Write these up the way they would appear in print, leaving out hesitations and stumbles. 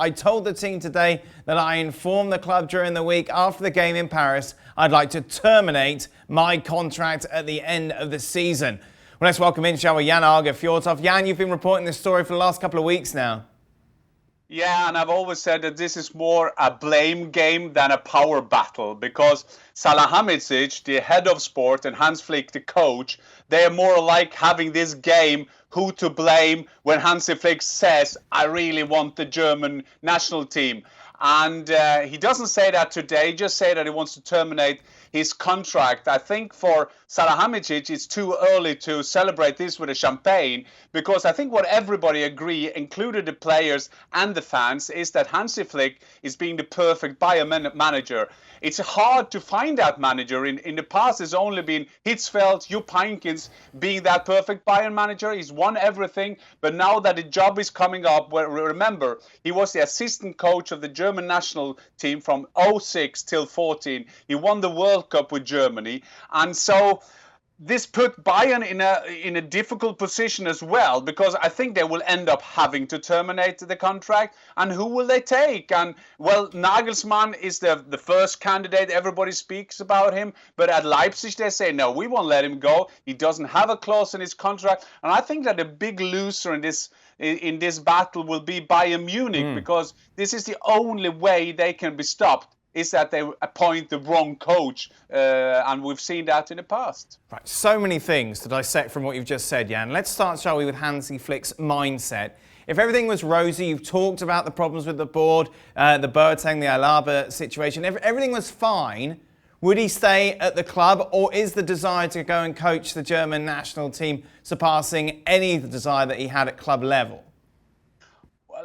I told the team today that I informed the club during the week after the game in Paris I'd like to terminate my contract at the end of the season. Well, let's welcome in, shall we, Jan Aage, Fjortoft. Jan, you've been reporting this story for the last couple of weeks now. Yeah, and I've always said that this is more a blame game than a power battle, because Salihamidzic, the head of sport, and Hans Flick, the coach, they are more like having this game, who to blame, when Hansi Flick says, I really want the German national team. And he doesn't say that today, he just say that he wants to terminate his contract. I think for Salihamidzic, it's too early to celebrate this with a champagne, because I think what everybody agree, including the players and the fans, is that Hansi Flick is being the perfect Bayern manager. It's hard to find that manager. In the past, it's only been Hitzfeld, Jupp Heynckes being that perfect Bayern manager. He's won everything, but now that the job is coming up, well, remember, he was the assistant coach of the German national team from 06 till 14. He won the World Cup with Germany, and so this put Bayern in a difficult position as well, because I think they will end up having to terminate the contract. And who will they take? And well, Nagelsmann is the first candidate. Everybody speaks about him, but at Leipzig they say no, we won't let him go. He doesn't have a clause in his contract, and I think that the big loser in this battle will be Bayern Munich, because this is the only way they can be stopped, is that they appoint the wrong coach, and we've seen that in the past. Right, so many things to dissect from what you've just said, Jan. Let's start, shall we, with Hansi Flick's mindset. If everything was rosy, you've talked about the problems with the board, the Boateng, the Alaba situation, everything was fine, would he stay at the club, or is the desire to go and coach the German national team surpassing any of the desire that he had at club level?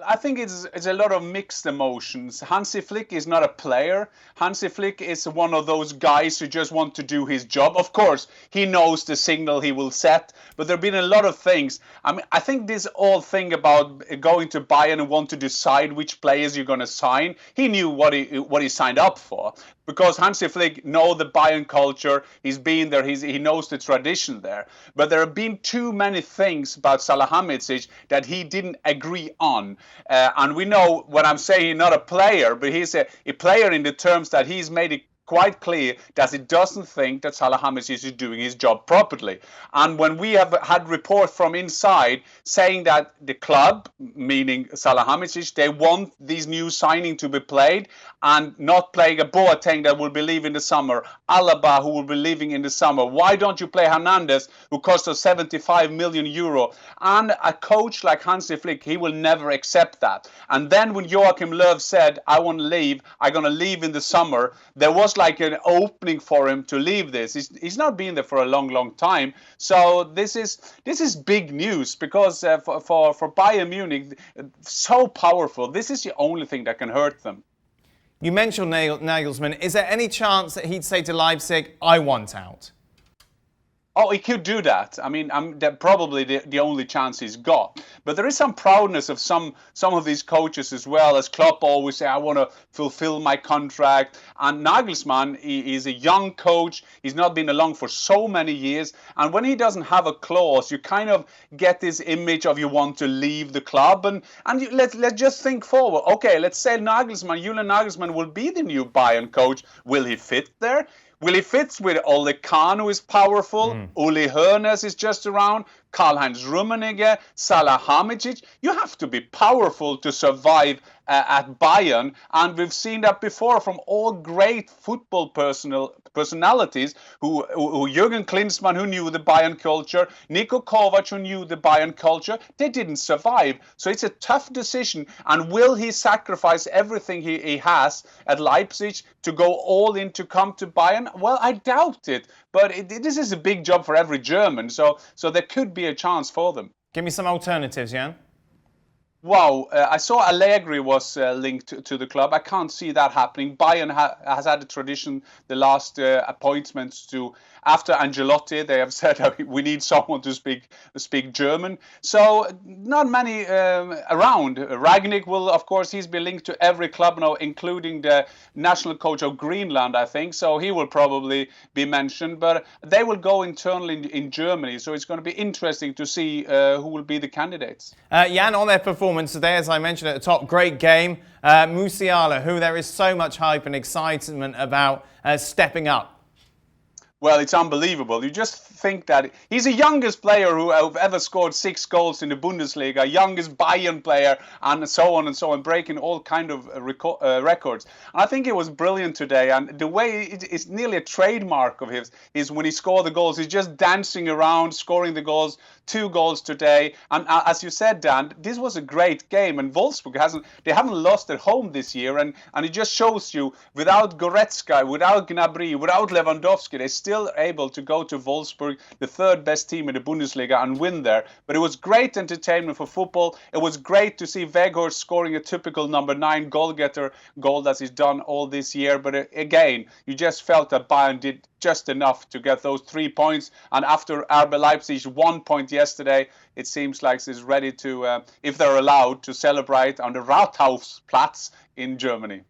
I think it's a lot of mixed emotions. Hansi Flick is not a player. Hansi Flick is one of those guys who just want to do his job. Of course, he knows the signal he will set, but there have been a lot of things. I mean, I think this whole thing about going to Bayern and want to decide which players you're going to sign, he knew what he signed up for, because Hansi Flick knows the Bayern culture. He's been there. He knows the tradition there. But there have been too many things about Salihamidzic that he didn't agree on. And we know when I'm saying he's not a player, but he's a player in the terms that he's made it quite clear that he doesn't think that Salihamidzic is doing his job properly. And when we have had reports from inside saying that the club, meaning Salihamidzic, they want these new signings to be played, and not playing a Boateng that will be leaving in the summer, Alaba who will be leaving in the summer. Why don't you play Hernandez, who cost us 75 million euro? And a coach like Hansi Flick, he will never accept that. And then when Joachim Löw said, I want to leave, I'm going to leave in the summer, there was like an opening for him to leave this. He's not been there for a long time. So this is big news, because for Bayern Munich, so powerful. This is the only thing that can hurt them. You mentioned Nagelsmann. Is there any chance that he'd say to Leipzig, I want out? Oh, he could do that. I mean, that's probably the only chance he's got. But there is some proudness of some of these coaches as well. As Klopp always say, I want to fulfill my contract. And Nagelsmann, he's a young coach. He's not been along for so many years. And when he doesn't have a clause, you kind of get this image of you want to leave the club. And let's just think forward. Okay, let's say Julian Nagelsmann will be the new Bayern coach. Will he fit there? Will he fit with Ole Kahn, who is powerful? Uli Hoeneß is just around. Karl-Heinz Rummenigge, Salihamidzic. You have to be powerful to survive at Bayern, and we've seen that before from all great football personalities who Jürgen Klinsmann, who knew the Bayern culture, Niko Kovac, who knew the Bayern culture. They didn't survive. So it's a tough decision. And will he sacrifice everything he has at Leipzig to go all in to come to Bayern? Well, I doubt it. But this is a big job for every German. So there could be a chance for them. Give me some alternatives, Jan. Wow, I saw Allegri was linked to the club. I can't see that happening. Bayern has had a tradition, the last appointments to, after Ancelotti, they have said we need someone to speak German. So not many around. Rangnick will, of course, he's been linked to every club now, including the national coach of Greenland, I think. So he will probably be mentioned. But they will go internally in Germany. So it's going to be interesting to see who will be the candidates. Jan, on their performance performance today, as I mentioned at the top. Great game. Musiala, who there is so much hype and excitement about stepping up. Well, it's unbelievable. You just think that he's the youngest player who have ever scored 6 goals in the Bundesliga, youngest Bayern player, and so on, breaking all kind of records. And I think it was brilliant today. And the way it's nearly a trademark of his is when he scored the goals, he's just dancing around, scoring the goals. 2 goals today. And as you said, Dan, this was a great game. And Wolfsburg haven't lost at home this year. And it just shows you, without Goretzka, without Gnabry, without Lewandowski, they're still able to go to Wolfsburg, the 3rd best team in the Bundesliga, and win there. But it was great entertainment for football. It was great to see Weghorst scoring a typical number 9 goal-getter goal that he's done all this year. But again, you just felt that Bayern did just enough to get those 3 points. And after RB Leipzig's 1 point yesterday, it seems like he's ready to, if they're allowed, to celebrate on the Rathausplatz in Germany.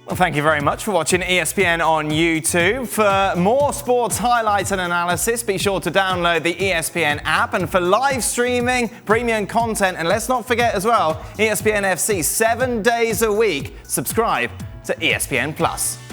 Well, thank you very much for watching ESPN on YouTube. For more sports highlights and analysis, be sure to download the ESPN app. And for live streaming, premium content, and let's not forget as well, ESPN FC 7 days a week. Subscribe to ESPN Plus.